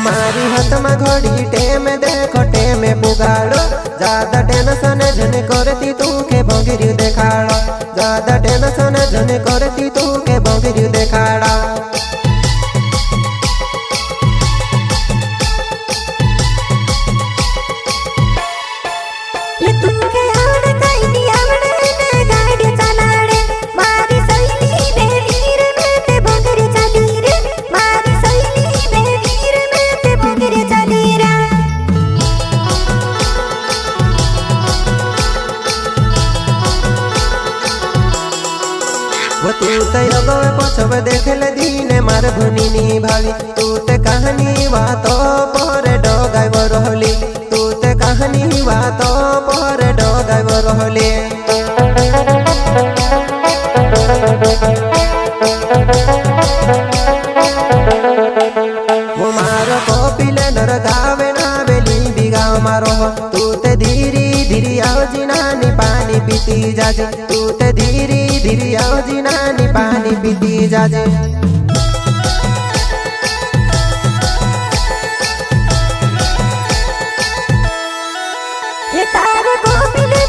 मारी हाथ में घड़ी टेम देखो टेम पुगाड़ो ज्यादा टेंशन जन करती तू के भंगिरी देखाड़ो ज्यादा टेंशन जन करती तू के भंगिरी देखाड़ा वो तू ते अगवे पछवे देखले दीने मार भुनी नी भावी तू ते कहानी बातो पर डगाय रहली तू ते कहानी बातो पर डगाय रहली वो मारो कपिले नर गावे ना बेली बिगाव मारो तू ते धीरी धीरी आओ जिनानी पानी पीती जाजे तू ते धीरी धीरी आओ जिनानी पानी पीती जाजे ये तारे को मिले